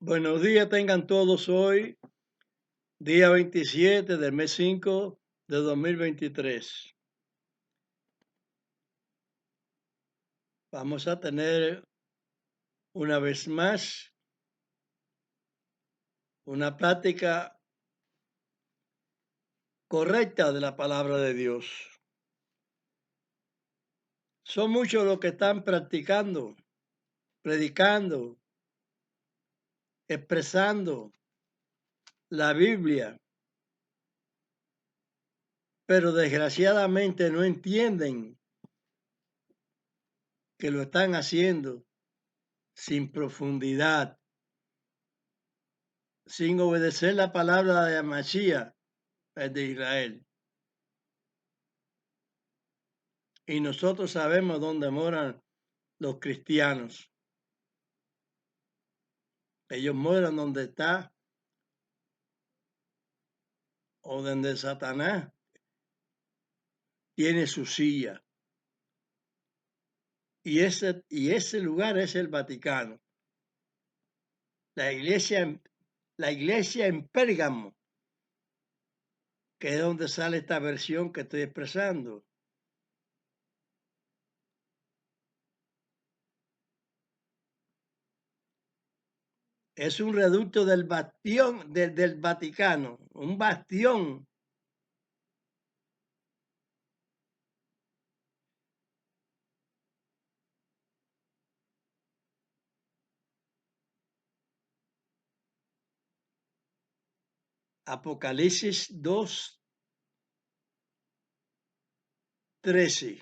Buenos días tengan todos hoy, día 27 del mes 5 de 2023. Vamos a tener una vez más una práctica correcta de la palabra de Dios. Son muchos los que están practicando, predicando, expresando la Biblia, pero desgraciadamente no entienden que lo están haciendo sin profundidad, sin obedecer la palabra de Mashiach, el de Israel. Y nosotros sabemos dónde moran los cristianos. Ellos moran donde está o donde Satanás tiene su silla. Y ese lugar es el Vaticano. La iglesia en Pérgamo, que es donde sale esta versión que estoy expresando. Es un reducto del bastión del Vaticano, un bastión. Apocalipsis 2:13.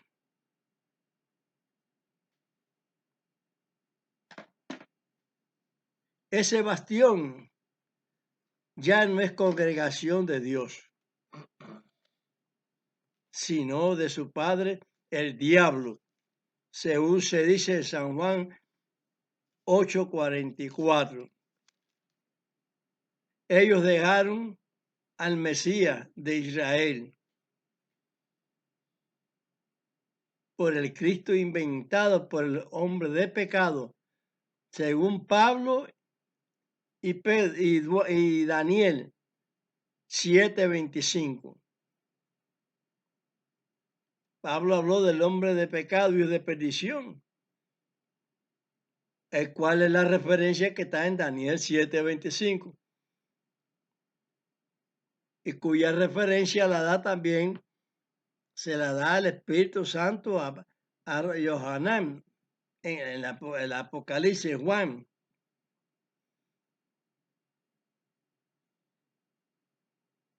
Ese bastión ya no es congregación de Dios, sino de su padre, el diablo, según se dice en San Juan 8:44. Ellos dejaron al Mesías de Israel por el Cristo inventado por el hombre de pecado, según Pablo y Daniel 7:25. Pablo habló del hombre de pecado y de perdición, el cual es la referencia que está en Daniel 7:25, y cuya referencia la da también, se la da al Espíritu Santo a Yohanan en el Apocalipsis Juan.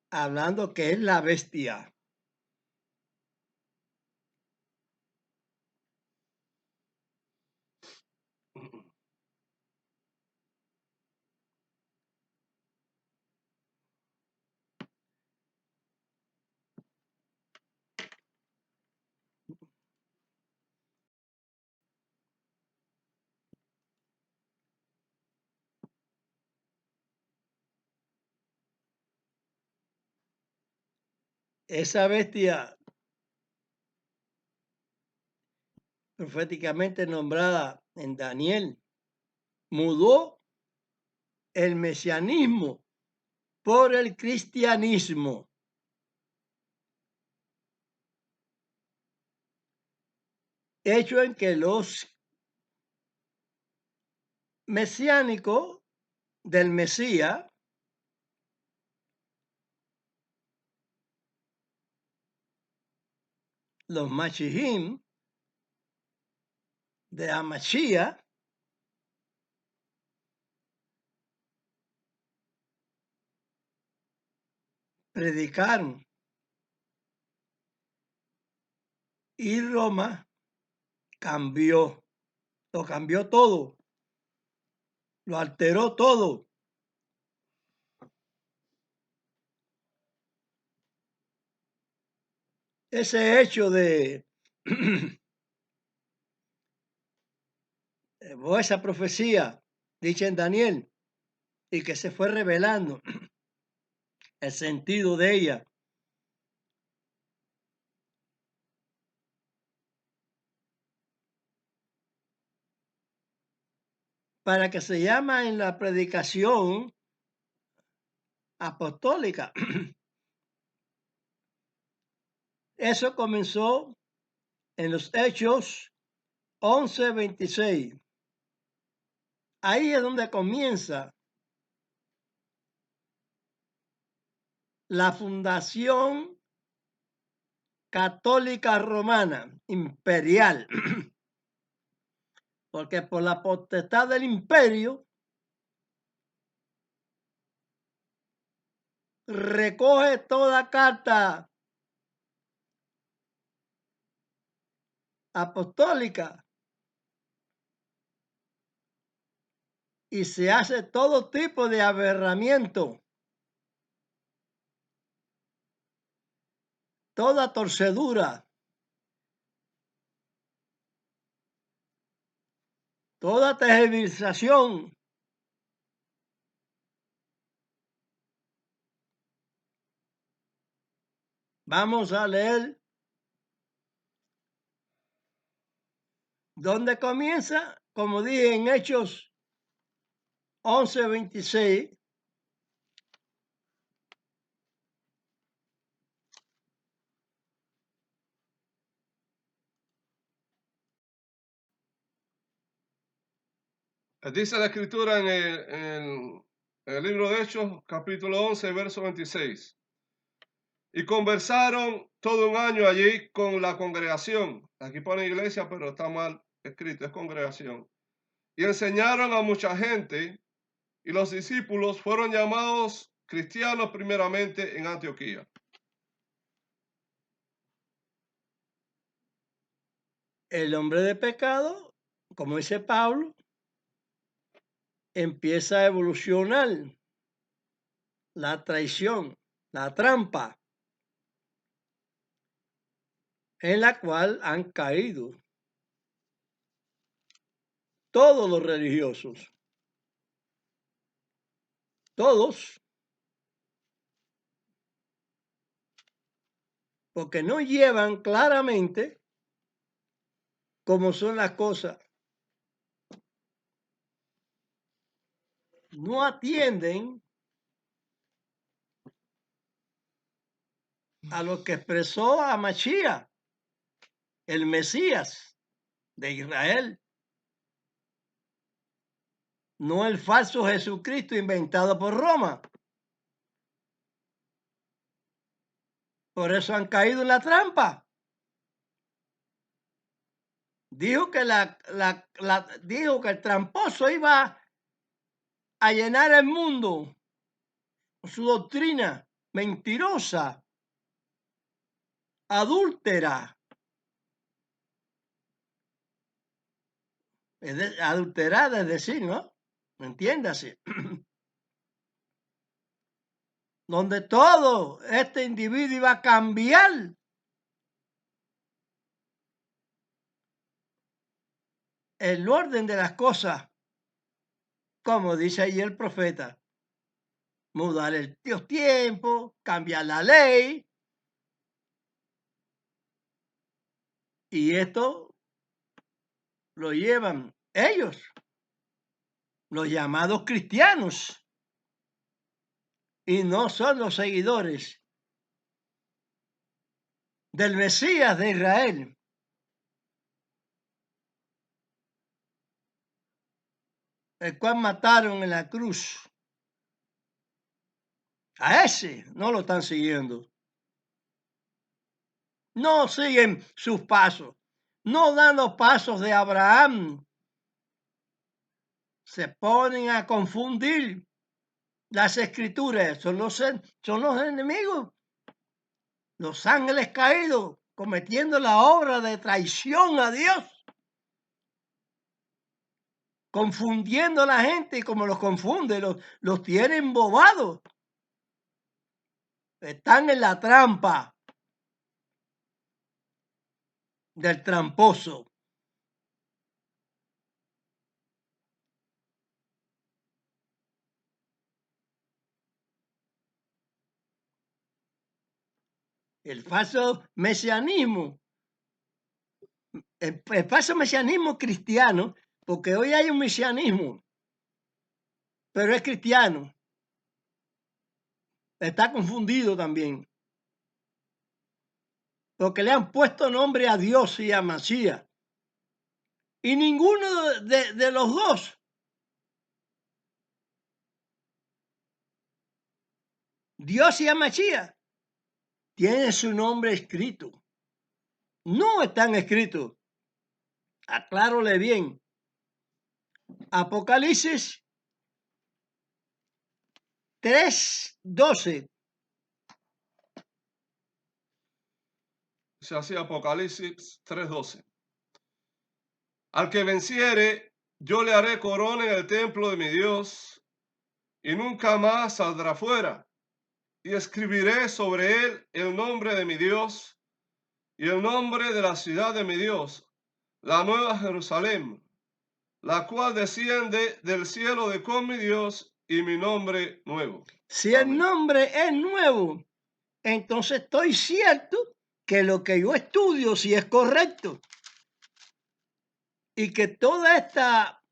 Hablando que es la bestia. Esa bestia proféticamente nombrada en Daniel mudó el mesianismo por el cristianismo. Hecho en que los mesiánicos del Mesías los Machihim de Amashia predicaron y Roma lo cambió todo, lo alteró todo. Ese hecho de esa profecía dicha en Daniel y que se fue revelando el sentido de ella, para que se llama en la predicación apostólica. Eso comenzó en los Hechos 11:26. Ahí es donde comienza la fundación católica romana imperial, porque por la potestad del imperio recoge toda carta apostólica y se hace todo tipo de aberramiento, toda torcedura, toda tergiversación. Vamos a leer dónde comienza, como dije en Hechos 11:26. Dice la escritura en el libro de Hechos, capítulo 11, verso 26. Y conversaron todo un año allí con la congregación. Aquí pone iglesia, pero está mal escrito, es congregación. Y enseñaron a mucha gente, y los discípulos fueron llamados cristianos primeramente en Antioquía. El hombre de pecado, como dice Pablo, empieza a evolucionar la traición, la trampa en la cual han caído todos los religiosos, todos, porque no llevan claramente cómo son las cosas, no atienden a lo que expresó a Mashiach, el Mesías de Israel, no el falso Jesucristo inventado por Roma. Por eso han caído en la trampa. Dijo que, dijo que el tramposo iba a llenar el mundo con su doctrina mentirosa, adúltera. Adulterada, es decir, ¿no? Entiéndase. Donde todo este individuo iba a cambiar el orden de las cosas, como dice ahí el profeta. Mudar el tiempo, cambiar la ley. Y esto lo llevan ellos, los llamados cristianos, y no son los seguidores del Mesías de Israel. El cual mataron en la cruz. A ese no lo están siguiendo. No siguen sus pasos. No dan los pasos de Abraham. Se ponen a confundir las escrituras. Son los enemigos. Los ángeles caídos cometiendo la obra de traición a Dios. Confundiendo a la gente y como los confunde, los tienen bobados. Están en la trampa del tramposo. El falso mesianismo, el falso mesianismo cristiano, porque hoy hay un mesianismo pero es cristiano. Está confundido también. Porque le han puesto nombre a Dios y a Masías. Y ninguno de los dos Dios y a Masías tiene su nombre escrito. No están escritos. Aclárole bien. Apocalipsis 3:12. Se hacía Apocalipsis 3:12. Al que venciere, yo le haré corona en el templo de mi Dios, y nunca más saldrá fuera. Y escribiré sobre él el nombre de mi Dios y el nombre de la ciudad de mi Dios, la nueva Jerusalén, la cual desciende del cielo de con mi Dios, y mi nombre nuevo. Si el nombre es nuevo, entonces estoy cierto que lo que yo estudio sí es correcto. Y que toda esta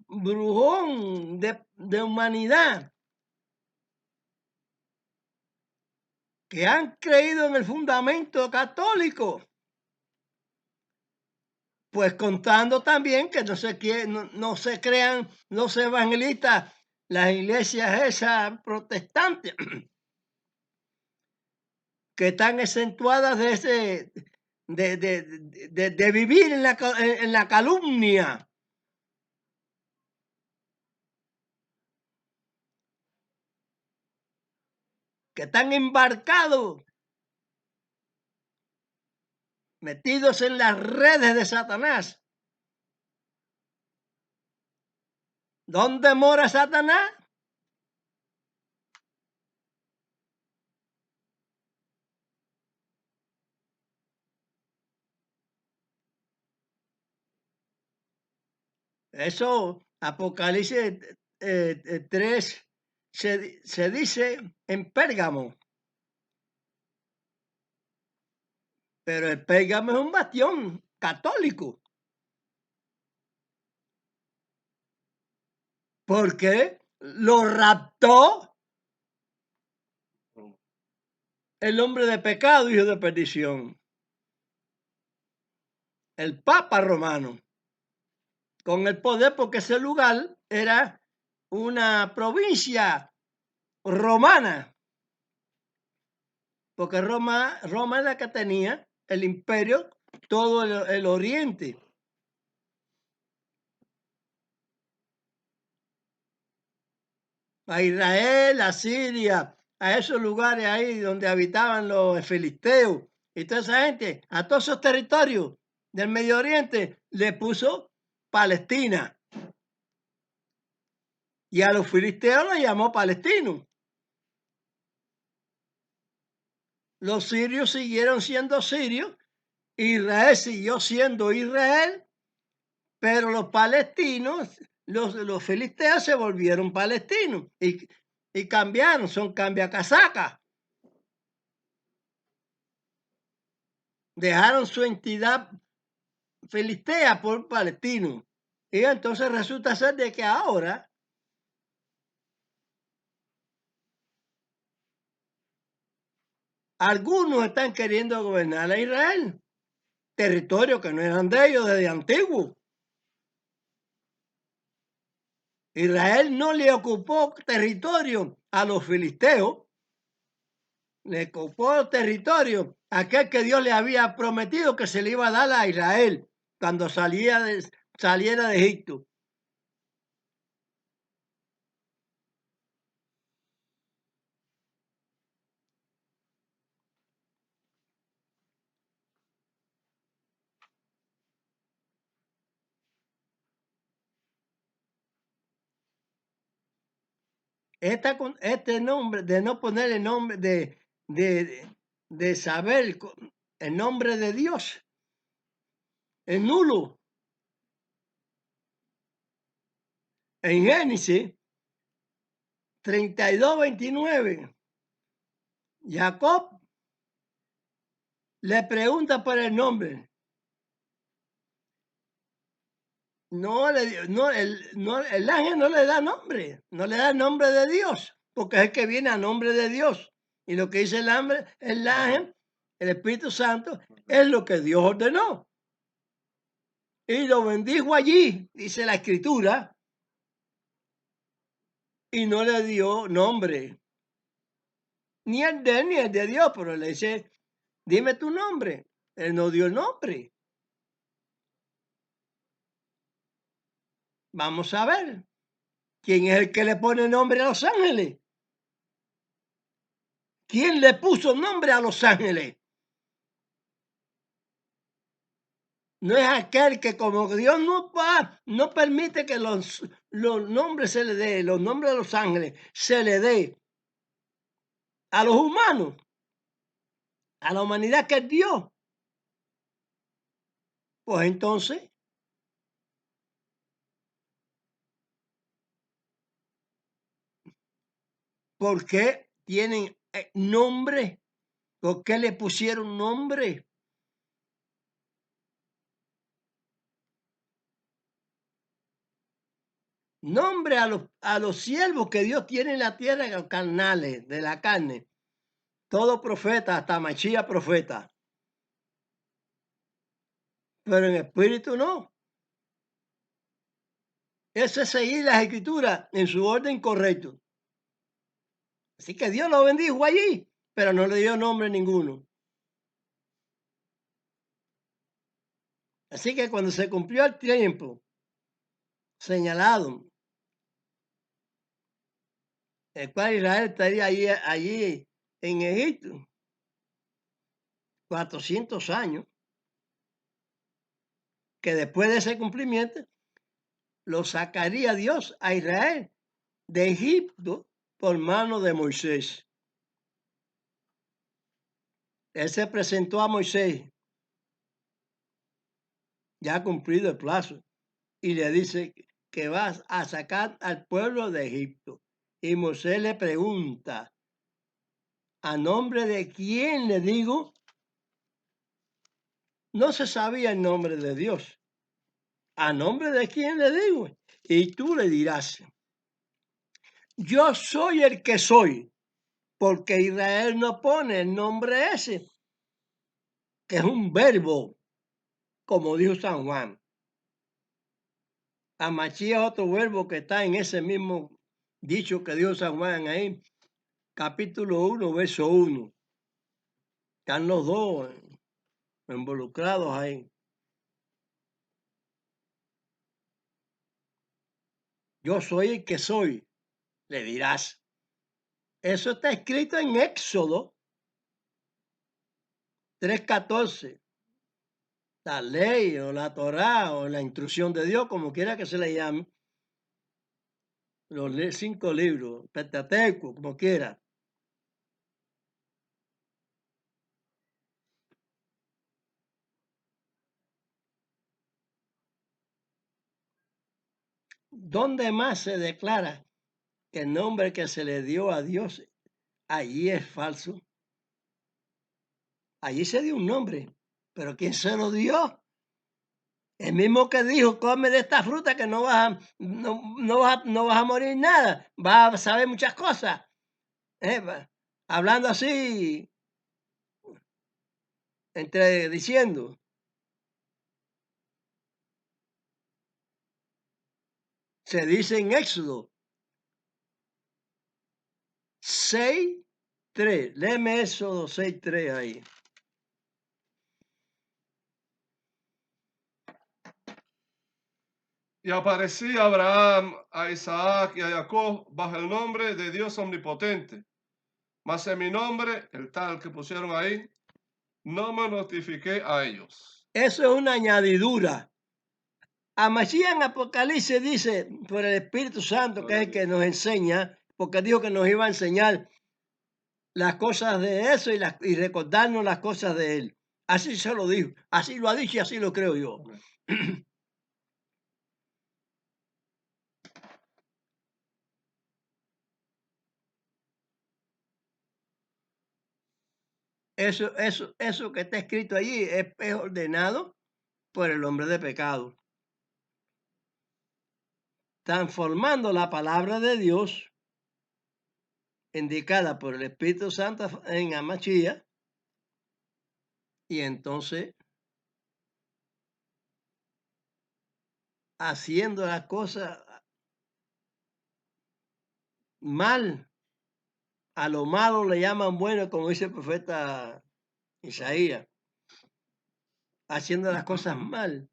brujón de humanidad que han creído en el fundamento católico, pues contando también que no se crean los evangelistas, las iglesias esas protestantes, que están exentuadas de vivir en la calumnia. Que están embarcados, metidos en las redes de Satanás. ¿Dónde mora Satanás? Eso, Apocalipsis 3, se dice en Pérgamo. Pero el Pérgamo es un bastión católico. Porque lo raptó el hombre de pecado, hijo de perdición. El Papa romano. Con el poder, porque ese lugar era una provincia romana. Porque Roma es la que tenía el imperio, todo el oriente. A Israel, a Siria, a esos lugares ahí donde habitaban los filisteos y toda esa gente, a todos esos territorios del Medio Oriente le puso Palestina. Y a los filisteos los llamó palestinos. Los sirios siguieron siendo sirios, Israel siguió siendo Israel, pero los palestinos, los filisteos se volvieron palestinos y cambiaron, son cambiacasacas. Dejaron su entidad filistea por palestino. Y entonces resulta ser de que ahora algunos están queriendo gobernar a Israel, territorio que no eran de ellos desde antiguo. Israel no le ocupó territorio a los filisteos, le ocupó territorio a aquel que Dios le había prometido que se le iba a dar a Israel cuando saliera de Egipto. Este nombre, de no poner el nombre, de saber el nombre de Dios, es nulo. En Génesis 32:29, Jacob le pregunta por el nombre. No, el ángel no le da nombre, no le da el nombre de Dios, porque es el que viene a nombre de Dios. Y lo que dice el ángel, el Espíritu Santo, es lo que Dios ordenó. Y lo bendijo allí, dice la Escritura, y no le dio nombre. Ni el de él ni el de Dios, pero le dice, dime tu nombre. Él no dio el nombre. Vamos a ver. ¿Quién es el que le pone nombre a los ángeles? ¿Quién le puso nombre a los ángeles? No es aquel que como Dios no permite que los nombres se le dé, los nombres de los ángeles se le dé a los humanos, a la humanidad que es Dios. Pues entonces, ¿por qué tienen nombre? ¿Por qué le pusieron nombre? Nombre a los siervos que Dios tiene en la tierra, los carnales de la carne. Todo profeta, hasta Machía profeta. Pero en espíritu no. Eso es seguir las escrituras en su orden correcto. Así que Dios lo bendijo allí, pero no le dio nombre ninguno. Así que cuando se cumplió el tiempo señalado, el cual Israel estaría allí en Egipto, 400 años, que después de ese cumplimiento, lo sacaría Dios a Israel de Egipto por mano de Moisés. Él se presentó a Moisés, ya cumplido el plazo, y le dice que vas a sacar al pueblo de Egipto. Y Moisés le pregunta, ¿a nombre de quién le digo? No se sabía el nombre de Dios. ¿A nombre de quién le digo? Y tú le dirás, yo soy el que soy, porque Israel no pone el nombre ese, que es un verbo, como dijo San Juan. Amachía es otro verbo que está en ese mismo dicho que dijo San Juan ahí, capítulo 1, verso 1. Están los dos involucrados ahí. Yo soy el que soy, le dirás. Eso está escrito en Éxodo 3:14. La ley o la Torá o la instrucción de Dios, como quiera que se le llame. Los 5 libros, Pentateuco, como quiera. ¿Dónde más se declara que el nombre que se le dio a Dios allí es falso? Allí se dio un nombre, pero ¿quién se lo dio? El mismo que dijo, come de esta fruta que no vas a morir nada, vas a saber muchas cosas. Hablando así, diciendo. Se dice en Éxodo 6:3. Léeme Éxodo 6:3 ahí. Y aparecía Abraham, a Isaac y a Jacob bajo el nombre de Dios omnipotente. Mas en mi nombre, el tal que pusieron ahí, no me notifiqué a ellos. Eso es una añadidura. A Mashiach en Apocalipsis dice, por el Espíritu Santo, que es el que nos enseña, porque dijo que nos iba a enseñar las cosas de eso y recordarnos las cosas de él. Así se lo dijo, así lo ha dicho y así lo creo yo. Eso que está escrito allí es ordenado por el hombre de pecado. transformando la palabra de Dios indicada por el Espíritu Santo en Amachía, y entonces haciendo las cosas mal, a lo malo le llaman bueno, como dice el profeta Isaías, haciendo las cosas mal,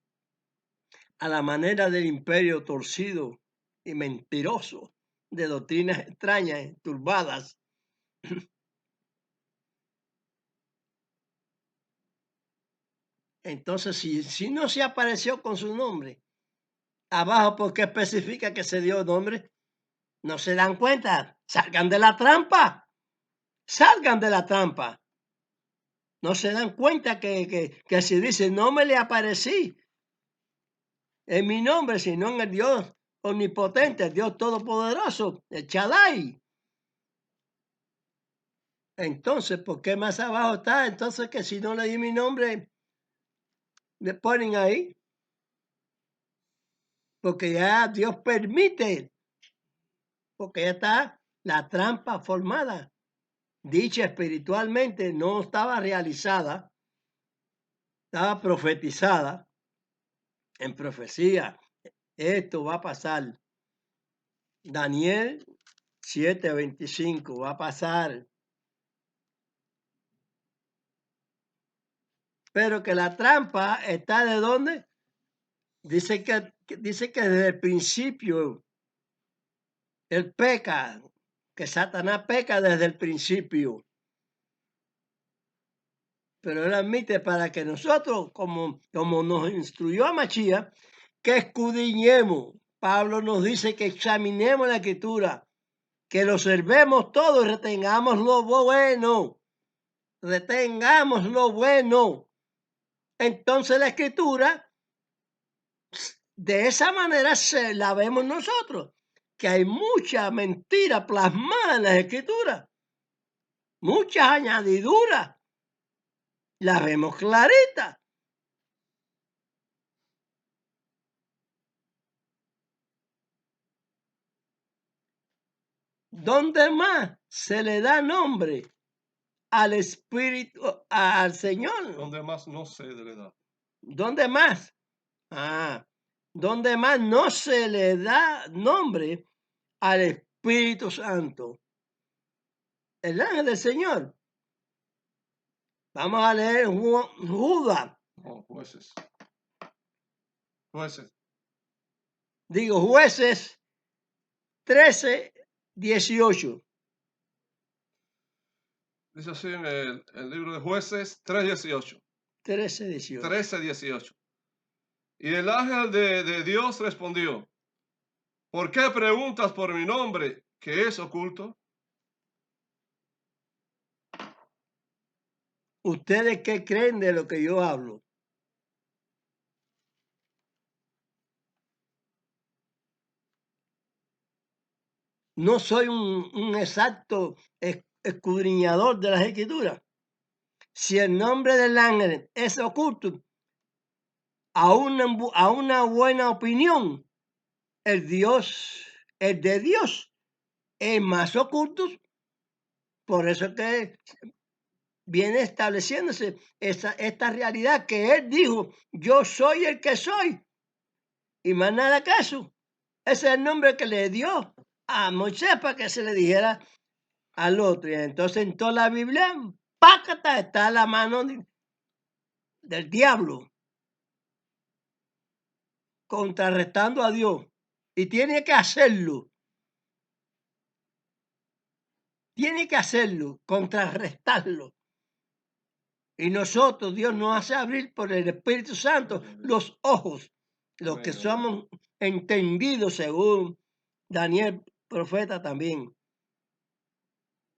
a la manera del imperio torcido y mentiroso, de doctrinas extrañas, turbadas. Entonces, si no se apareció con su nombre, abajo, ¿por qué especifica que se dio nombre? ¿No se dan cuenta? Salgan de la trampa, salgan de la trampa. No se dan cuenta que si dice, no me le aparecí en mi nombre, sino en el Dios omnipotente, el Dios todopoderoso, el Shaddai. Entonces, ¿por qué más abajo está? Entonces, que si no le di mi nombre, le ponen ahí. Porque ya Dios permite, porque ya está la trampa formada. Dicha espiritualmente, no estaba realizada, estaba profetizada en profecía. Esto va a pasar. Daniel 7:25 va a pasar. Pero que la trampa está ¿de dónde? Dice que desde el principio él peca, que Satanás peca desde el principio. Pero él admite para que nosotros, como nos instruyó a Machía, que escudriñemos. Pablo nos dice que examinemos la Escritura, que lo observemos todo y retengamos lo bueno. Retengamos lo bueno. Entonces la Escritura, de esa manera la vemos nosotros, que hay mucha mentira plasmada en las Escrituras, muchas añadiduras, las vemos claritas. ¿Dónde más se le da nombre al Espíritu, al Señor? ¿Dónde más no se le da? ¿Dónde más? ¿Dónde más no se le da nombre al Espíritu Santo? El ángel del Señor. Vamos a leer Judas. No, jueces. Jueces. Digo, Jueces 13:18. Dice así en el libro de Jueces 3:18. 13:18. 13:18. Y el ángel de Dios respondió: ¿por qué preguntas por mi nombre que es oculto? ¿Ustedes qué creen de lo que yo hablo? No soy un exacto escudriñador de las Escrituras. Si el nombre del ángel es oculto, a una buena opinión, el de Dios es más oculto. Por eso que viene estableciéndose esta realidad que él dijo, yo soy el que soy. Y más nada que eso. Ese es el nombre que le dio a Moisés para que se le dijera al otro. Y entonces en toda la Biblia, pácata, está la mano del diablo contrarrestando a Dios. Y tiene que hacerlo. Tiene que hacerlo, contrarrestarlo. Y nosotros, Dios nos hace abrir por el Espíritu Santo los ojos, los que somos entendidos según Daniel, profeta también.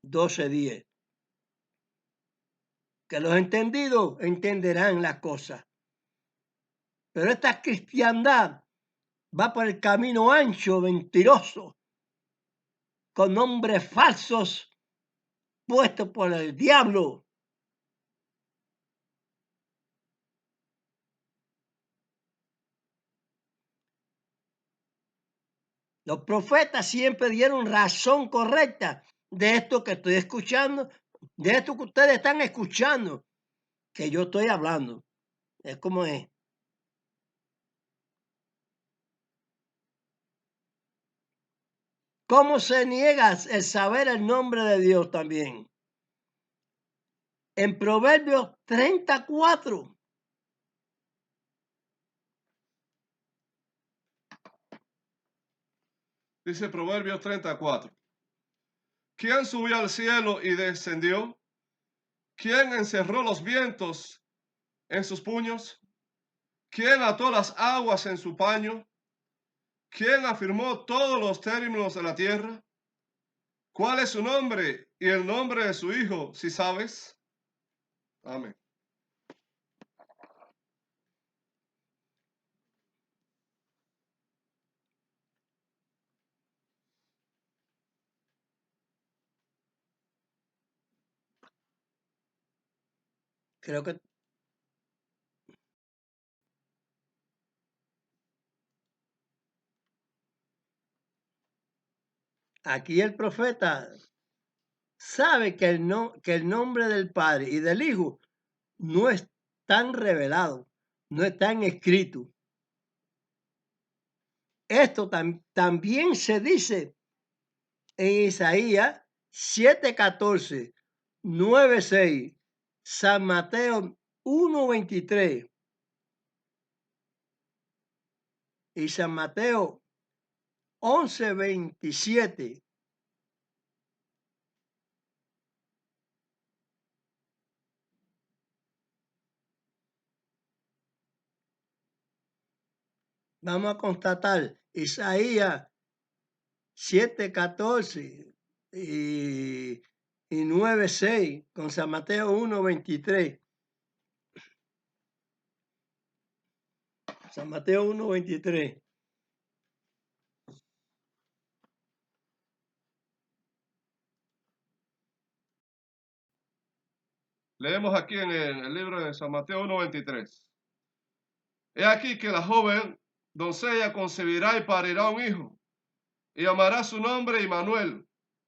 12:10. Que los entendidos entenderán las cosas. Pero esta cristiandad va por el camino ancho, mentiroso, con nombres falsos puestos por el diablo. Los profetas siempre dieron razón correcta de esto que estoy escuchando, de esto que ustedes están escuchando, que yo estoy hablando. Es como es. ¿Cómo se niega el saber el nombre de Dios también? En Proverbios 34. Dice Proverbios 34. ¿Quién subió al cielo y descendió? ¿Quién encerró los vientos en sus puños? ¿Quién ató las aguas en su paño? ¿Quién afirmó todos los términos de la tierra? ¿Cuál es su nombre y el nombre de su hijo, si sabes? Amén. Creo que aquí el profeta sabe que el nombre del Padre y del Hijo no están revelados, no están escritos. Esto también se dice en Isaías 7:14, 9:6, San Mateo 1:23 y San Mateo 11:27. Vamos a constatar Isaías 7:14 y 9:6 con San Mateo 1:23. San Mateo 1:23. Leemos aquí en el libro de San Mateo 1:23. He aquí que la joven doncella concebirá y parirá un hijo, y llamará su nombre Immanuel,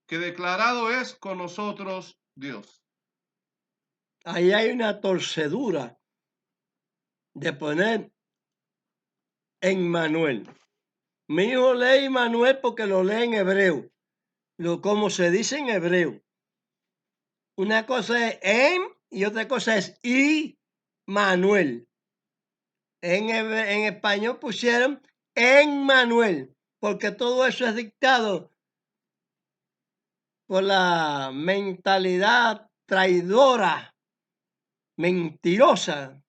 que declarado es con nosotros Dios. Ahí hay una torcedura de poner Emmanuel. Mi hijo lee Immanuel porque lo lee en hebreo, como se dice en hebreo. Una cosa es y otra cosa es Immanuel. En español pusieron Emmanuel, porque todo eso es dictado por la mentalidad traidora, mentirosa,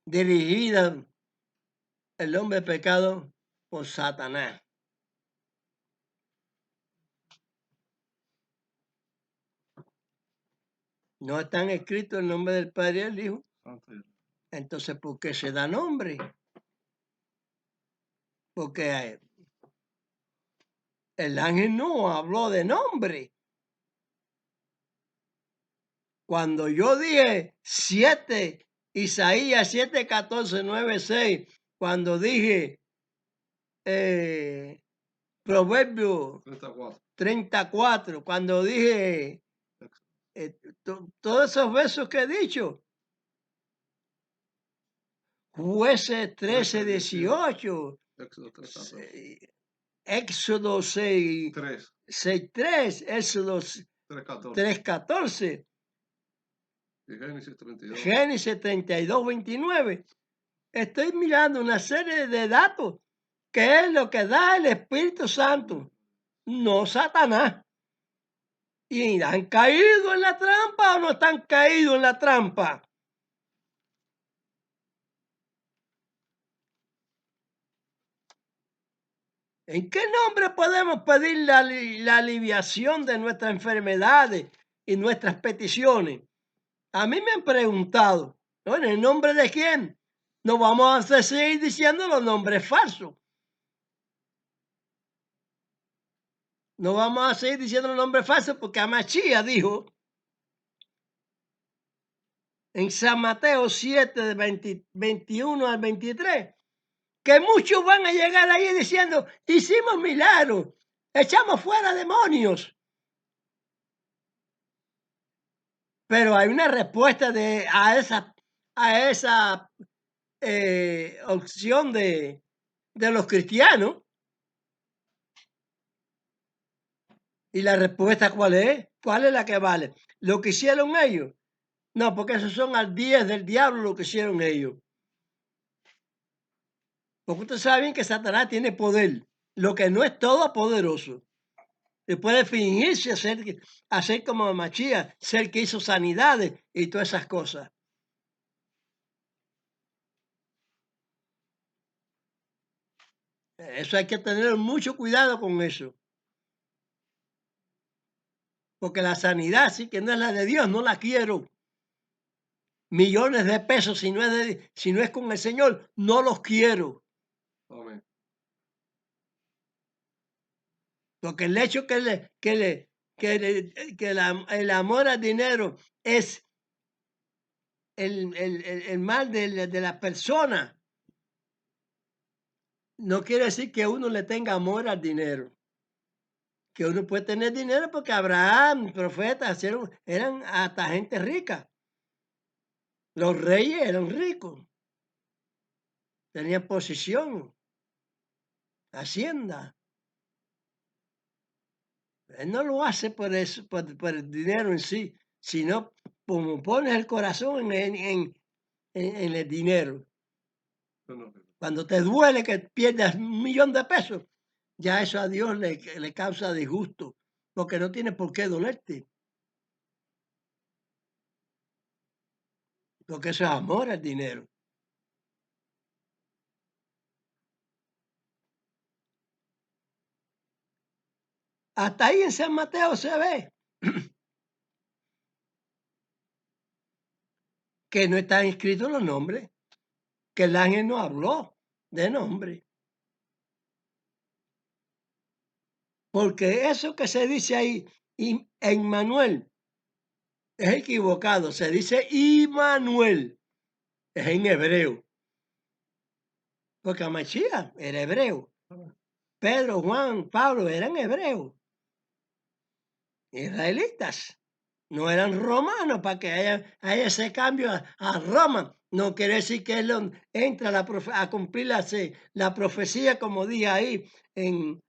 dirigida el hombre de pecado por Satanás. No están escritos el nombre del Padre y del Hijo. Entonces, ¿por qué se da nombre? Porque el ángel no habló de nombre. Cuando yo dije 7, Isaías 7, 14, 9, 6, cuando dije Proverbio 34, cuando dije todos esos versos que he dicho, Jueces 13, 18, Éxodo 6, 3, Éxodo 3, 14, Génesis 32, 29. Estoy mirando una serie de datos que es lo que da el Espíritu Santo, no Satanás. ¿Y han caído en la trampa o no están caídos en la trampa? ¿En qué nombre podemos pedir la aliviación de nuestras enfermedades y nuestras peticiones? A mí me han preguntado, ¿no? ¿En el nombre de quién? No vamos a seguir diciendo los nombres falsos. No vamos a seguir diciendo los nombres falsos porque Amachía dijo en San Mateo 7, de 21 al 23, que muchos van a llegar ahí diciendo, hicimos milagros, echamos fuera demonios. Pero hay una respuesta a esa opción de los cristianos. ¿Y la respuesta cuál es? ¿Cuál es la que vale? ¿Lo que hicieron ellos? No, porque esos son al 10 del diablo lo que hicieron ellos. Porque ustedes saben que Satanás tiene poder, lo que no es todopoderoso. Se puede fingirse hacer como Machía, ser que hizo sanidades y todas esas cosas. Eso hay que tener mucho cuidado con eso. Porque la sanidad, sí que no es la de Dios, no la quiero. Millones de pesos, si no es con el Señor, no los quiero. Amén. Porque el hecho que el amor al dinero es el mal de la persona, no quiere decir que uno le tenga amor al dinero. Que uno puede tener dinero porque Abraham, profetas, eran hasta gente rica. Los reyes eran ricos. Tenían posición, hacienda. Él no lo hace por eso, por el dinero en sí, sino como pones el corazón en el dinero. Cuando te duele que pierdas 1.000.000 de pesos, ya eso a Dios le causa disgusto, porque no tiene por qué dolerte. Porque eso es amor al dinero. Hasta ahí en San Mateo se ve que no están escritos los nombres, que el ángel no habló de nombre. Porque eso que se dice ahí, en Manuel, es equivocado. Se dice Immanuel, es en hebreo. Porque Mashiach era hebreo. Pedro, Juan, Pablo eran hebreos. Israelitas. No eran romanos para que haya ese cambio a Roma. No quiere decir que él entra a cumplir la profecía, como dije ahí, en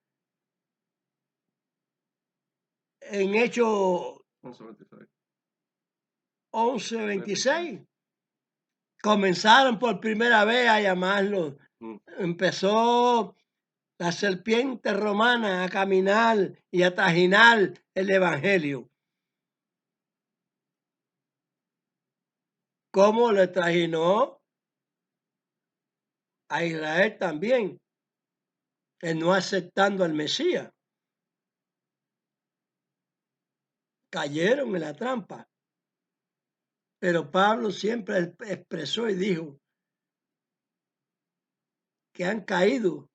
Hechos 11:26. Comenzaron por primera vez a llamarlo. Empezó la serpiente romana a caminar y a trajinar el evangelio. ¿Cómo le trajinó a Israel también, en no aceptando al Mesías? Cayeron en la trampa. Pero Pablo siempre expresó y dijo que han caído,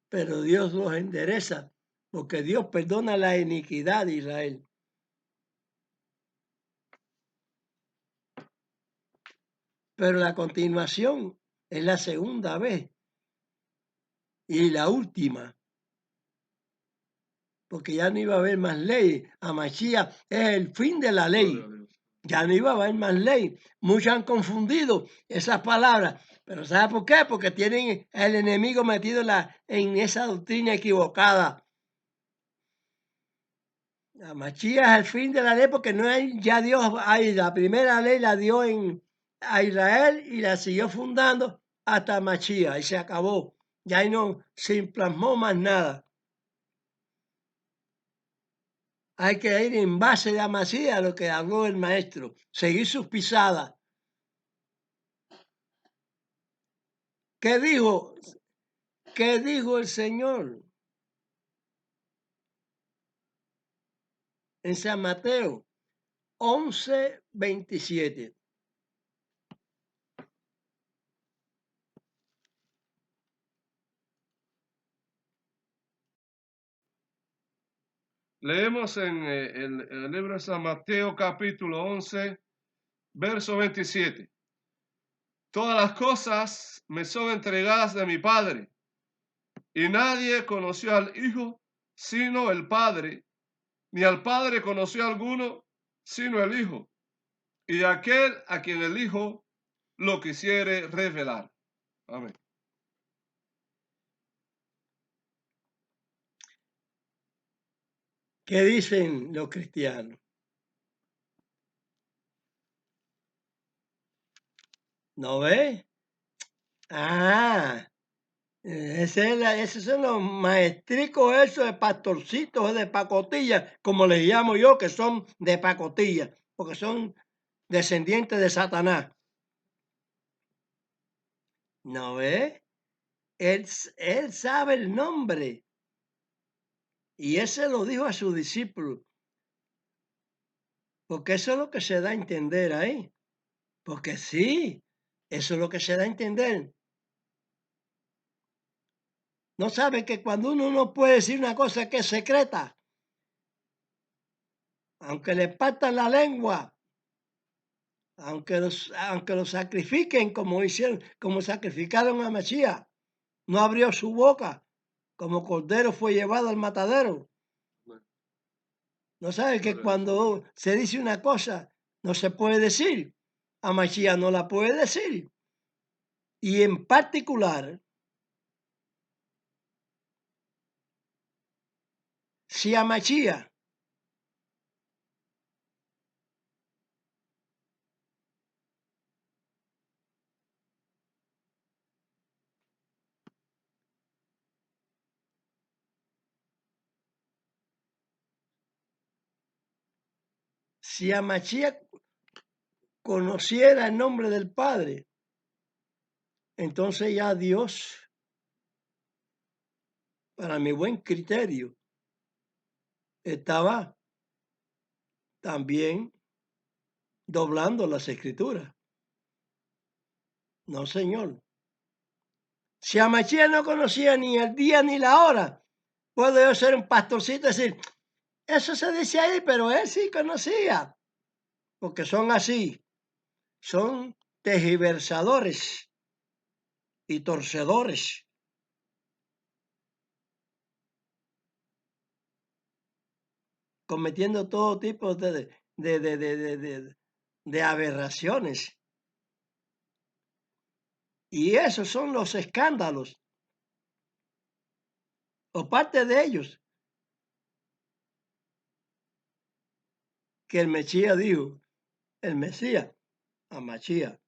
pero Dios los endereza, porque Dios perdona la iniquidad de Israel. Pero la continuación es la segunda vez y la última, porque ya no iba a haber más ley. A Mashiach es el fin de la ley. Ya no iba a haber más ley. Muchos han confundido esas palabras, pero ¿sabe por qué? Porque tienen el enemigo metido en esa doctrina equivocada. La Mashiach es el fin de la ley porque no hay, ya Dios, la primera ley la dio a Israel y la siguió fundando hasta Mashiach y se acabó. Ya ahí no se plasmó más nada. Hay que ir en base de Mashiach a lo que habló el maestro, seguir sus pisadas. ¿Qué dijo? ¿Qué dijo el Señor? En San Mateo 11:27. Leemos en el libro de San Mateo capítulo 11, verso 27. Todas las cosas me son entregadas de mi Padre, y nadie conoció al Hijo sino el Padre, ni al Padre conoció alguno sino el Hijo, y aquel a quien el Hijo lo quisiere revelar. Amén. ¿Qué dicen los cristianos? ¿No ve? Ah, esos son los maestricos esos de pastorcitos, de pacotilla, como les llamo yo, que son de pacotilla, porque son descendientes de Satanás. ¿No ve? Él sabe el nombre. Y ese lo dijo a sus discípulos. Porque eso es lo que se da a entender ahí. Porque sí, eso es lo que se da a entender. No sabe que cuando uno no puede decir una cosa que es secreta, aunque le partan la lengua, aunque lo sacrifiquen como hicieron, como sacrificaron a Mesías, no abrió su boca, como cordero fue llevado al matadero. No sabe que cuando se dice una cosa, no se puede decir. A Mesías no la puede decir. Y en particular, si a Mesías conociera el nombre del Padre, entonces ya Dios, para mi buen criterio, estaba también doblando las escrituras. No, señor. Si a Mesías no conocía ni el día ni la hora, puedo yo ser un pastorcito y decir, eso se dice ahí, pero él sí conocía, porque son así, son tergiversadores y torcedores. Cometiendo todo tipo de aberraciones. Y esos son los escándalos, o parte de ellos, que el Mesías dijo, el Mesías, a Machía,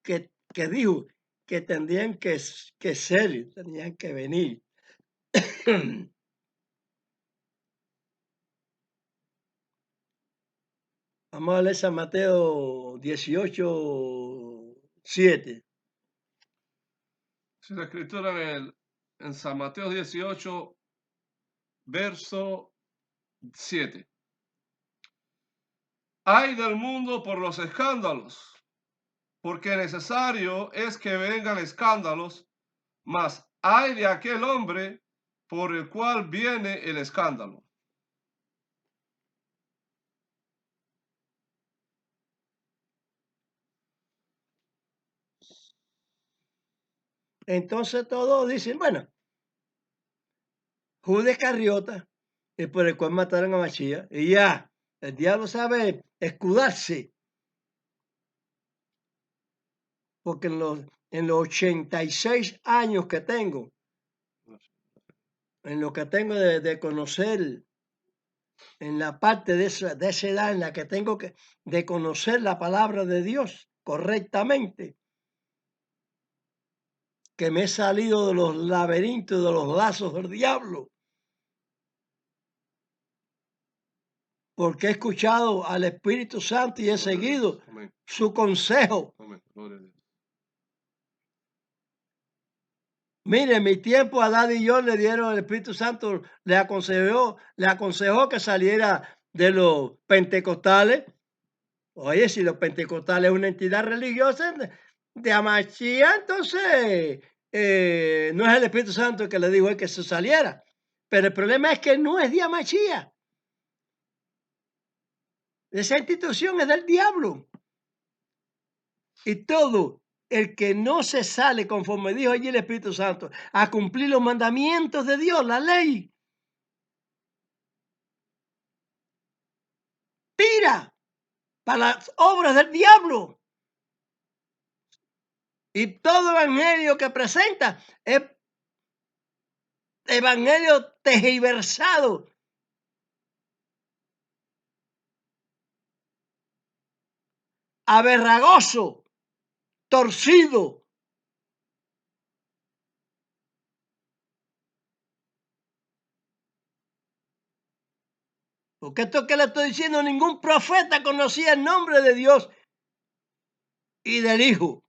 que dijo que tendrían que ser, tenían que venir. Vamos a leer San Mateo 18, 7. Si la escritura en San Mateo 18, verso 7. Ay del mundo por los escándalos, porque necesario es que vengan escándalos, mas ay de aquel hombre por el cual viene el escándalo. Entonces todos dicen, bueno, Judas Iscarriota, es por el cual mataron a Machía, y ya, el diablo sabe escudarse, porque en los 86 años que tengo, en lo que tengo de conocer, en la parte de esa edad en la que tengo de conocer la palabra de Dios correctamente, que me he salido de los laberintos, de los lazos del diablo, porque he escuchado al Espíritu Santo y he seguido su consejo. Mire, en mi tiempo a Daddy y yo le dieron el Espíritu Santo, le aconsejó que saliera de los pentecostales. Oye, si los pentecostales es una entidad religiosa de Amachía, entonces no es el Espíritu Santo el que le dijo que se saliera. Pero el problema es que no es de Amachía. Esa institución es del diablo. Y todo el que no se sale, conforme dijo allí el Espíritu Santo, a cumplir los mandamientos de Dios, la ley, tira para las obras del diablo. Y todo evangelio que presenta es evangelio tergiversado. Aberragoso, torcido. Porque esto que le estoy diciendo, ningún profeta conocía el nombre de Dios y del Hijo.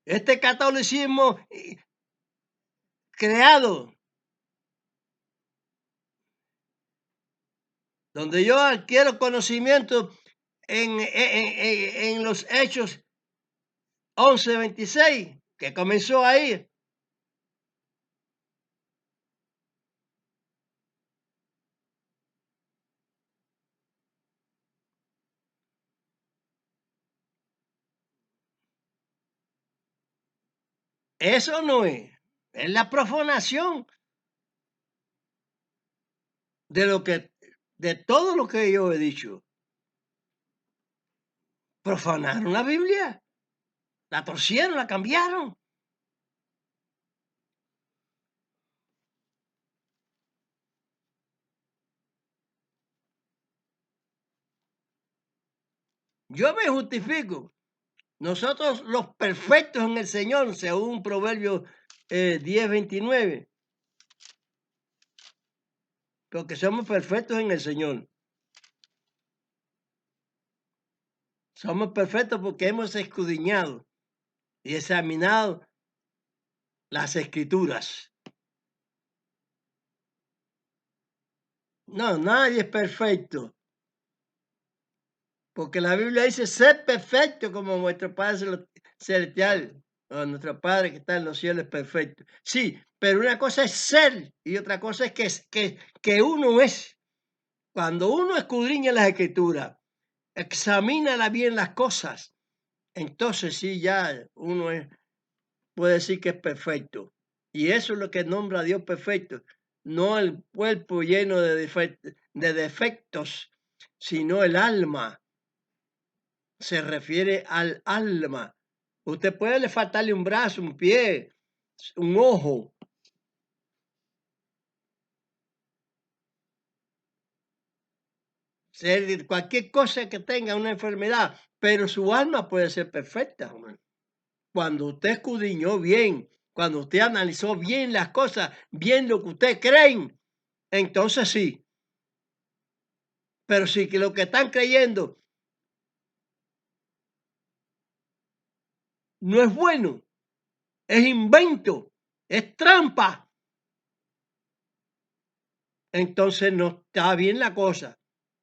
Este catolicismo creado, donde yo adquiero conocimiento en los Hechos 11:26, que comenzó ahí. Eso no es la profanación de todo lo que yo he dicho. Profanaron la Biblia, la torcieron, la cambiaron. Yo me justifico. Nosotros los perfectos en el Señor, según Proverbios 10:29, porque somos perfectos en el Señor. Somos perfectos porque hemos escudriñado y examinado las Escrituras. No, nadie es perfecto. Porque la Biblia dice, ser perfecto como vuestro Padre celestial, o nuestro Padre que está en los cielos es perfecto. Sí, pero una cosa es ser y otra cosa es que uno es. Cuando uno escudriña las Escrituras, examina bien las cosas, entonces sí, ya uno puede decir que es perfecto. Y eso es lo que nombra a Dios perfecto, no el cuerpo lleno de defectos, sino el alma. Se refiere al alma. Usted puede faltarle un brazo, un pie, un ojo. Cualquier cosa que tenga una enfermedad, pero su alma puede ser perfecta. Cuando usted escudriñó bien, cuando usted analizó bien las cosas, bien lo que usted creen, entonces sí. Pero si que lo que están creyendo no es bueno, es invento, es trampa, entonces no está bien la cosa.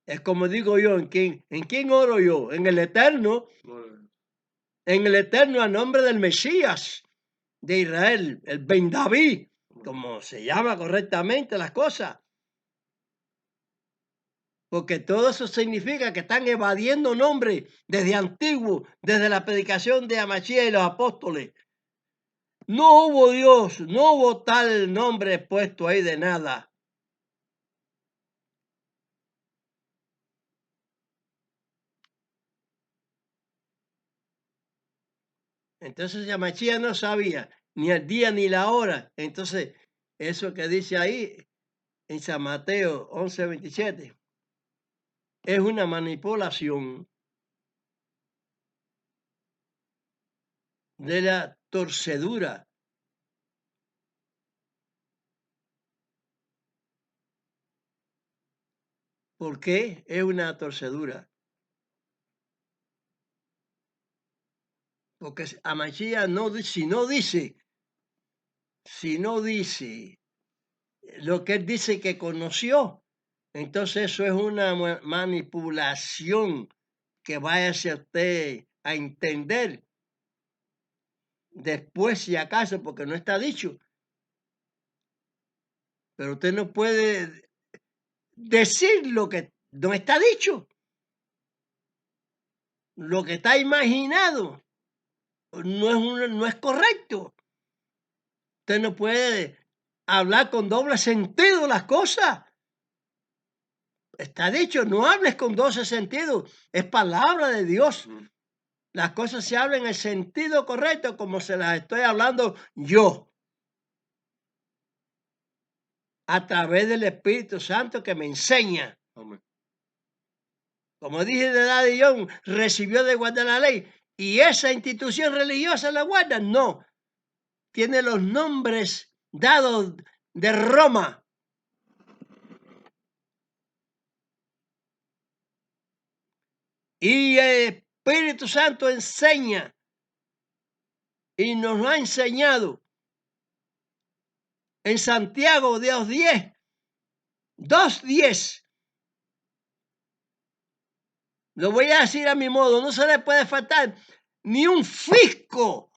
Es como digo yo, ¿en quién oro yo? En el Eterno, a nombre del Mesías de Israel, el Ben David, como se llama correctamente las cosas. Porque todo eso significa que están evadiendo nombres desde antiguo, desde la predicación de Amachía y los apóstoles. No hubo Dios, no hubo tal nombre puesto ahí de nada. Entonces Yamachía no sabía ni el día ni la hora. Entonces, eso que dice ahí en San Mateo 11:27 es una manipulación de la torcedura. ¿Por qué es una torcedura? Porque Amachía si no dice lo que él dice que conoció, entonces eso es una manipulación que váyase usted a entender después, si acaso, porque no está dicho. Pero usted no puede decir lo que no está dicho. Lo que está imaginado no es correcto. Usted no puede hablar con doble sentido las cosas. Está dicho, no hables con doble sentido. Es palabra de Dios. Las cosas se hablan en el sentido correcto como se las estoy hablando yo. A través del Espíritu Santo que me enseña. Amén. Como dije de Daddy John, recibió de guardar la ley. ¿Y esa institución religiosa la guarda? No. Tiene los nombres dados de Roma. Y el Espíritu Santo enseña y nos lo ha enseñado en Santiago 2:10. 2:10. Lo voy a decir a mi modo, no se le puede faltar ni un fisco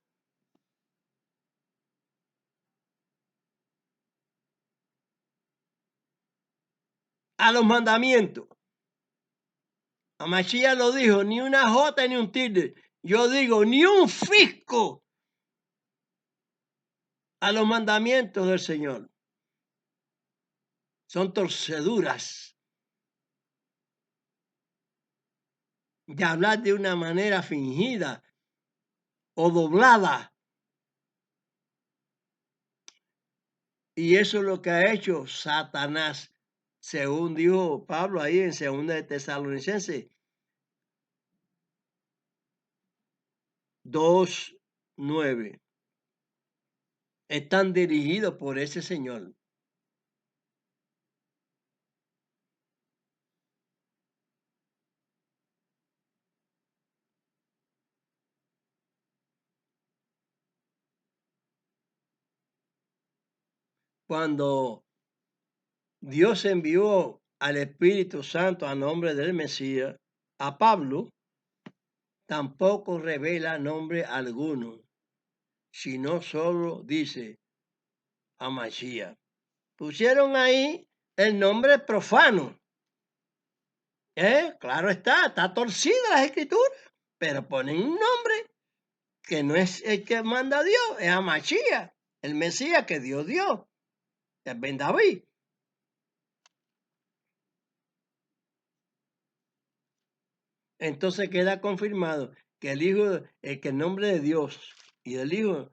a los mandamientos. Amachía lo dijo, ni una jota ni un tilde. Yo digo, ni un fisco a los mandamientos del Señor. Son torceduras de hablar de una manera fingida o doblada. Y eso es lo que ha hecho Satanás, según dijo Pablo ahí en 2 de Tesalonicenses 2:9. Están dirigidos por ese Señor. Cuando Dios envió al Espíritu Santo a nombre del Mesías, a Pablo, tampoco revela nombre alguno, sino solo dice a Mashiach. Pusieron ahí el nombre profano. Claro está torcida las escrituras, pero ponen un nombre que no es el que manda Dios, es a Mashiach, el Mesías que Dios dio, es Ben David. Entonces queda confirmado que el Hijo, que el nombre de Dios y del Hijo,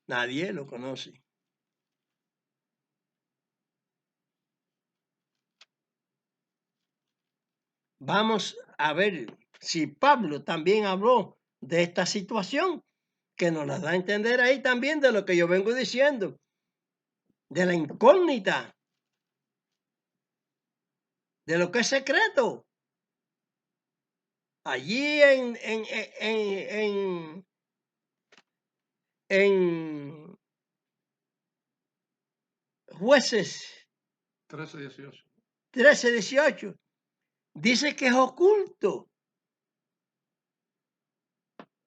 nadie lo conoce. Vamos a ver si Pablo también habló de esta situación, que nos la da a entender ahí también de lo que yo vengo diciendo, de la incógnita, de lo que es secreto. Allí en Jueces 13:18. 13:18, dice que es oculto.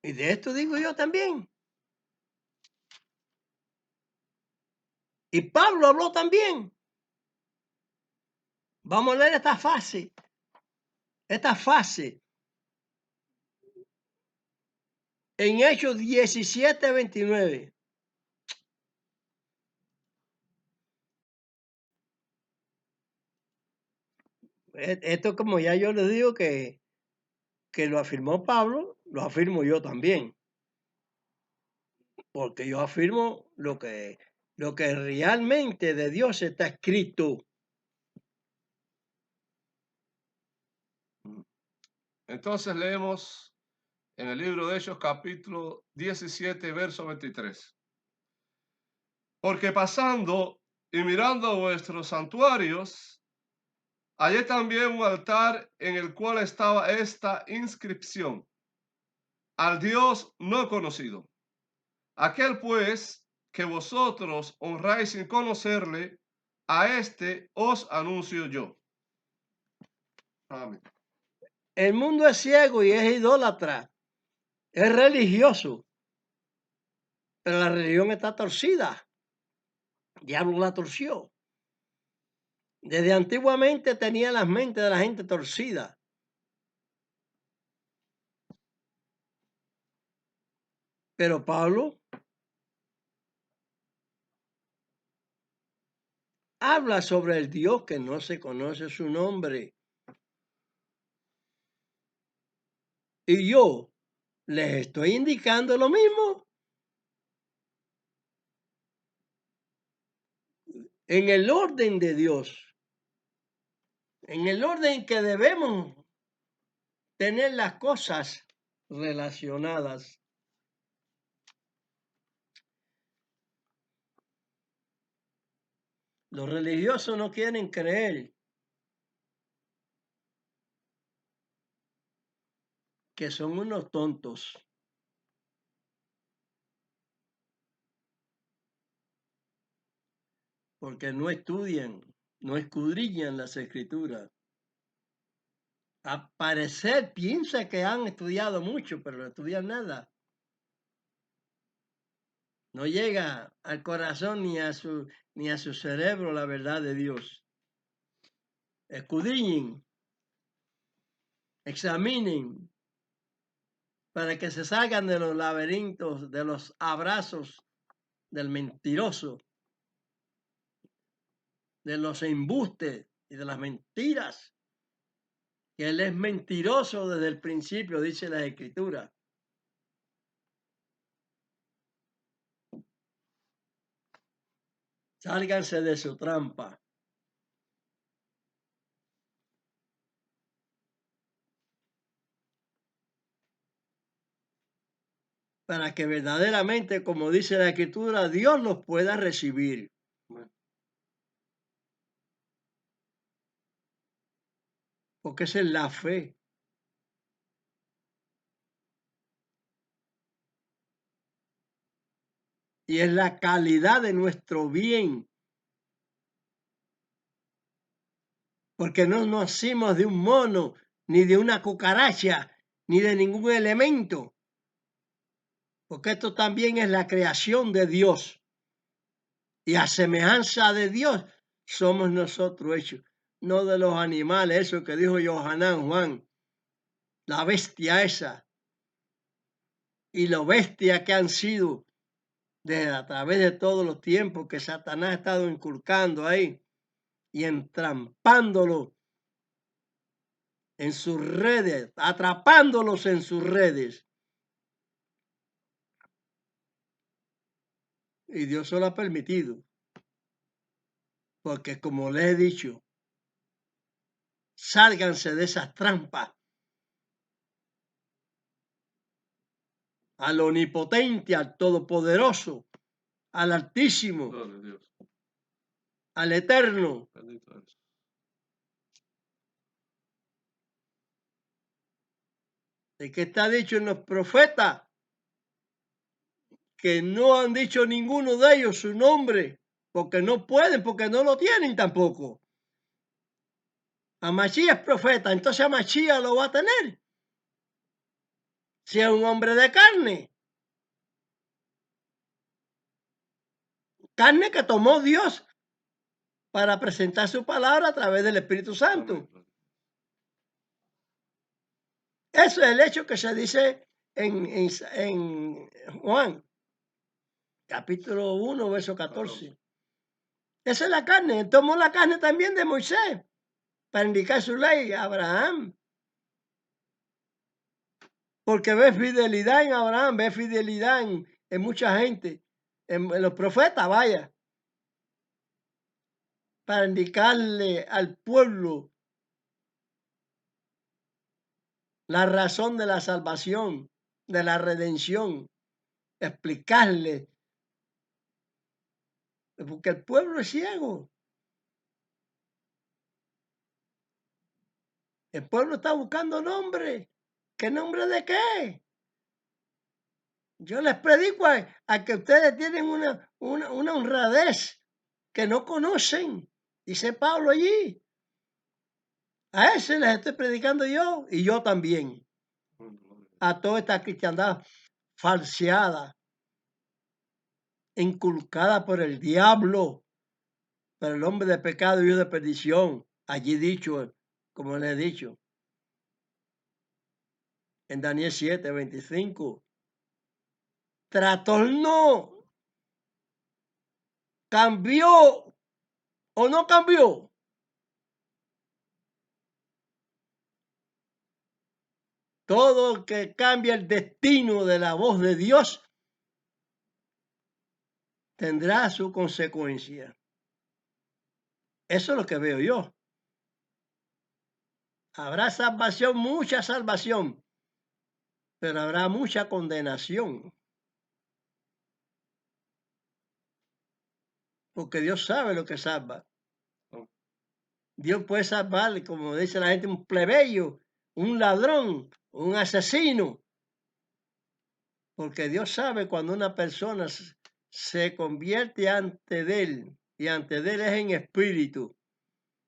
Y de esto digo yo también. Y Pablo habló también. Vamos a leer esta fase. En Hechos 17:29. Esto, como ya yo les digo que lo afirmó Pablo, lo afirmo yo también. Porque yo afirmo lo que realmente de Dios está escrito. Entonces leemos en el libro de Hechos, capítulo 17, verso 23. Porque pasando y mirando vuestros santuarios, hallé también un altar en el cual estaba esta inscripción: al Dios no conocido. Aquel pues que vosotros honráis sin conocerle, a este os anuncio yo. Amén. El mundo es ciego y es idólatra, es religioso, pero la religión está torcida. El diablo la torció. Desde antiguamente tenía las mentes de la gente torcidas. Pero Pablo habla sobre el Dios que no se conoce su nombre. Y yo les estoy indicando lo mismo. En el orden de Dios, en el orden que debemos tener las cosas relacionadas. Los religiosos no quieren creer que son unos tontos. Porque no estudian, no escudriñan las escrituras. Al parecer piensa que han estudiado mucho, pero no estudian nada. No llega al corazón ni a su cerebro la verdad de Dios. Escudriñen, examinen, para que se salgan de los laberintos, de los abrazos del mentiroso, de los embustes y de las mentiras. Que él es mentiroso desde el principio, dice la Escritura. Sálganse de su trampa. Para que verdaderamente, como dice la Escritura, Dios los pueda recibir. Porque esa es la fe. Y es la calidad de nuestro bien. Porque no nacimos de un mono, ni de una cucaracha, ni de ningún elemento. Porque esto también es la creación de Dios. Y a semejanza de Dios somos nosotros hechos, no de los animales, eso que dijo Johanán Juan, la bestia esa, y lo bestia que han sido desde a través de todos los tiempos que Satanás ha estado inculcando ahí y entrampándolo en sus redes, atrapándolos en sus redes. Y Dios se lo ha permitido. Porque como les he dicho, sálganse de esas trampas. Al omnipotente, al todopoderoso, al altísimo, al eterno. El que está dicho en los profetas, que no han dicho ninguno de ellos su nombre, porque no pueden, porque no lo tienen tampoco. A Machías es profeta, entonces a Machías lo va a tener. Si es un hombre de carne. Carne que tomó Dios para presentar su palabra a través del Espíritu Santo. Eso es el hecho que se dice en Juan, capítulo 1, verso 14. Esa es la carne. Tomó la carne también de Moisés para indicar su ley a Abraham. Porque ve fidelidad en Abraham, ve fidelidad en mucha gente, en los profetas, vaya, para indicarle al pueblo la razón de la salvación, de la redención, explicarle, porque el pueblo es ciego. El pueblo está buscando nombre. ¿Qué nombre de qué? Yo les predico a que ustedes tienen una honradez que no conocen, dice Pablo allí. A ese les estoy predicando yo y yo también. A toda esta cristiandad falseada, inculcada por el diablo, por el hombre de pecado y de perdición. Allí dicho, como le he dicho, en Daniel 7:25. Trastornó, cambió o no cambió. Todo que cambia el destino de la voz de Dios tendrá su consecuencia. Eso es lo que veo yo. Habrá salvación, mucha salvación, pero habrá mucha condenación. Porque Dios sabe lo que salva. Dios puede salvar, como dice la gente, un plebeyo, un ladrón, un asesino. Porque Dios sabe cuando una persona se convierte ante de él, y ante de él es en espíritu.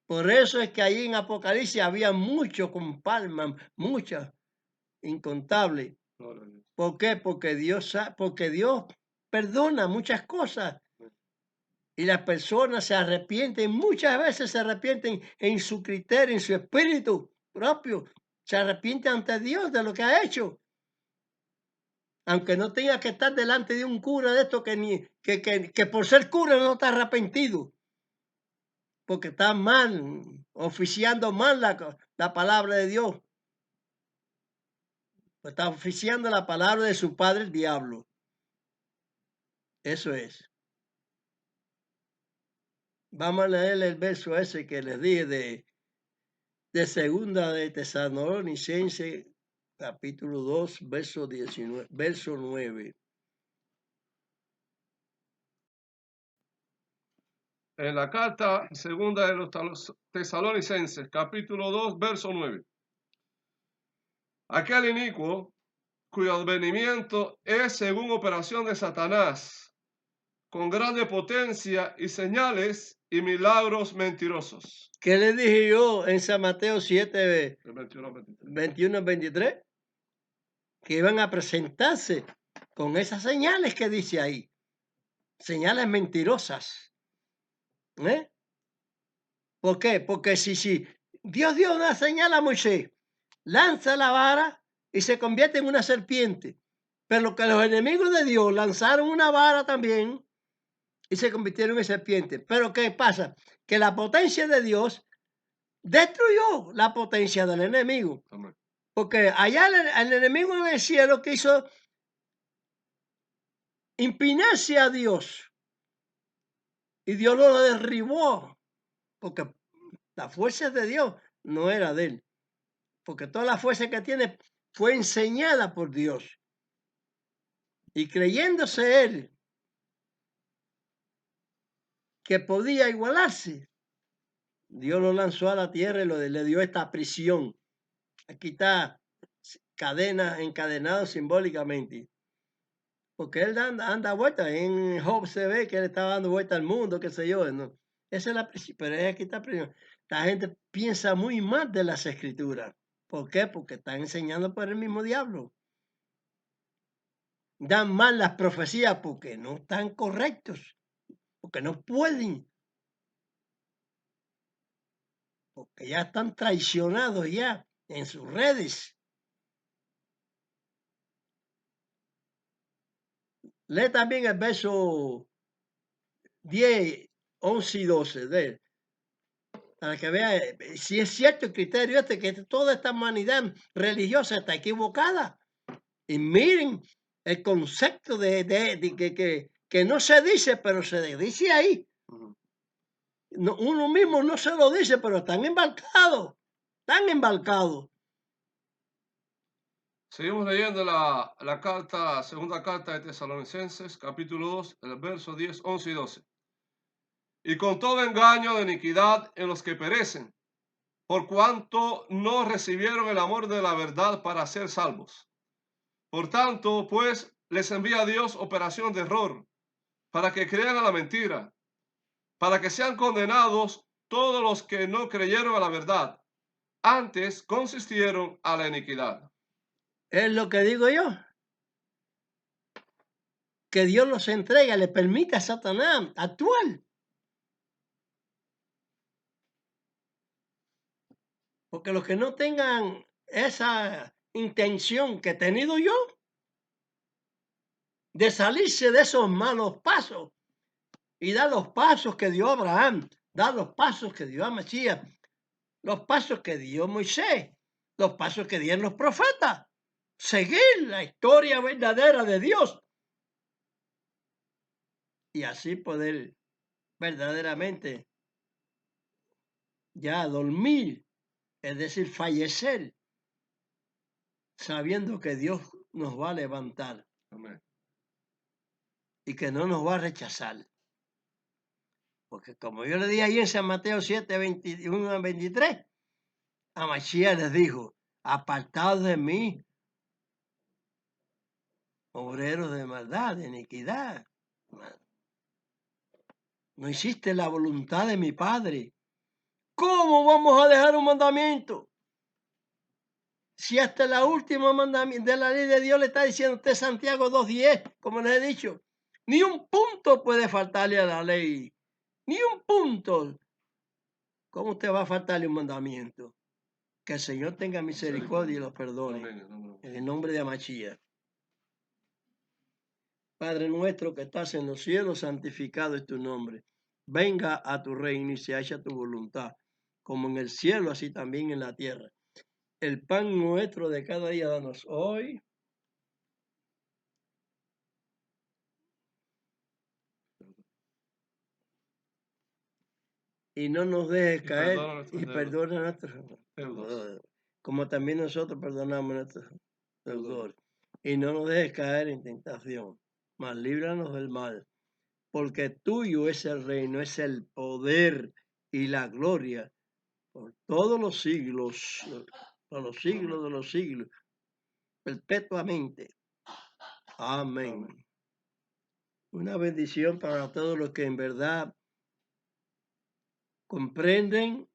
Por eso es que ahí en Apocalipsis había muchos con palmas, muchas, incontables. ¿Por qué? Porque Dios perdona muchas cosas. Y las personas se arrepienten, muchas veces se arrepienten en su criterio, en su espíritu propio. Se arrepienten ante Dios de lo que ha hecho. Aunque no tenga que estar delante de un cura de esto que por ser cura no está arrepentido. Porque está mal, oficiando mal la palabra de Dios. Pues está oficiando la palabra de su padre el diablo. Eso es. Vamos a leer el verso ese que les dije de segunda de Tesalonicenses, capítulo 2, verso 19, verso 9. En la carta segunda de los Tesalonicenses, capítulo 2, verso 9. Aquel inicuo cuyo advenimiento es según operación de Satanás, con grande potencia y señales y milagros mentirosos. ¿Qué le dije yo en San Mateo 7, El 21 al 23? Que iban a presentarse con esas señales que dice ahí. Señales mentirosas. ¿Eh? ¿Por qué? Porque si Dios dio una señal a Moisés, lanza la vara y se convierte en una serpiente. Pero que los enemigos de Dios lanzaron una vara también y se convirtieron en serpientes. Pero ¿qué pasa? Que la potencia de Dios destruyó la potencia del enemigo. Amén. Porque allá el enemigo en el cielo quiso impinarse a Dios y Dios lo derribó. Porque la fuerza de Dios no era de él. Porque toda la fuerza que tiene fue enseñada por Dios. Y creyéndose él que podía igualarse, Dios lo lanzó a la tierra y le dio esta prisión. Aquí está cadena, encadenado simbólicamente. Porque él anda vuelta. En Job se ve que él estaba dando vuelta al mundo, qué sé yo. ¿No? Esa es la prisión, pero es aquí está prisión. La gente piensa muy mal de las escrituras. ¿Por qué? Porque están enseñando por el mismo diablo. Dan mal las profecías porque no están correctos, porque no pueden, porque ya están traicionados ya en sus redes. Lee también el verso 10, 11 y 12 de él, para que vea si es cierto el criterio este, que toda esta humanidad religiosa está equivocada. Y miren el concepto que no se dice, pero se dice ahí. No, uno mismo no se lo dice, pero están embarcados. Están embarcados. Seguimos leyendo la carta, segunda carta de Tesalonicenses, capítulo 2, el verso 10, 11 y 12. Y con todo engaño de iniquidad en los que perecen, por cuanto no recibieron el amor de la verdad para ser salvos. Por tanto, pues, les envía Dios operación de error, para que crean a la mentira, para que sean condenados todos los que no creyeron a la verdad, antes consistieron a la iniquidad. Es lo que digo yo. Que Dios los entrega, le permite a Satanás actuar. Porque los que no tengan esa intención que he tenido yo, de salirse de esos malos pasos y dar los pasos que dio Abraham, dar los pasos que dio a Mesías, los pasos que dio Moisés, los pasos que dieron los profetas, seguir la historia verdadera de Dios y así poder verdaderamente ya dormir, es decir, fallecer, sabiendo que Dios nos va a levantar. Amén. Y que no nos va a rechazar. Porque como yo le dije ahí en San Mateo 7, 21 a 23, a Mashiach les dijo, apartados de mí, obreros de maldad, de iniquidad. No hiciste la voluntad de mi Padre. ¿Cómo vamos a dejar un mandamiento? Si hasta la última mandamiento de la ley de Dios le está diciendo usted Santiago 2:10, como les he dicho, ni un punto puede faltarle a la ley. Ni un punto. ¿Cómo usted va a faltarle un mandamiento? Que el Señor tenga misericordia y los perdone. Amén. En el nombre de Amachía. Padre nuestro que estás en los cielos, santificado es tu nombre. Venga a tu reino y se haga tu voluntad, como en el cielo, así también en la tierra. El pan nuestro de cada día danos hoy. Y no nos dejes caer y perdona nuestros deudos, como también nosotros perdonamos a nuestros deudores. Y no nos dejes caer en tentación, mas líbranos del mal, porque tuyo es el reino, es el poder y la gloria por todos los siglos de los siglos, perpetuamente. Amén. Una bendición para todos los que en verdad comprenden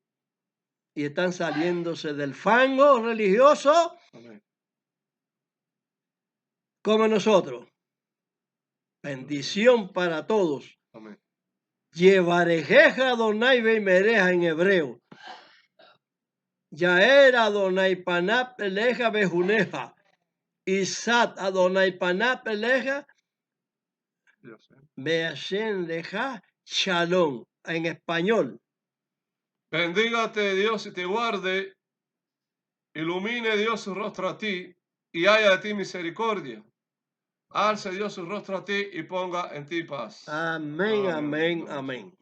y están saliéndose del fango religioso. Amén. Como nosotros. Bendición para todos. Amén. Yevarejeja Adonai Beimereja en hebreo. Yaera Adonai Panap Eleja Bejuneja. Isat Adonai Panap Eleja Beashen Leja Shalom. En español. Bendígate Dios y te guarde, ilumine Dios su rostro a ti y haya de ti misericordia. Alce Dios su rostro a ti y ponga en ti paz. Amén, amén, amén.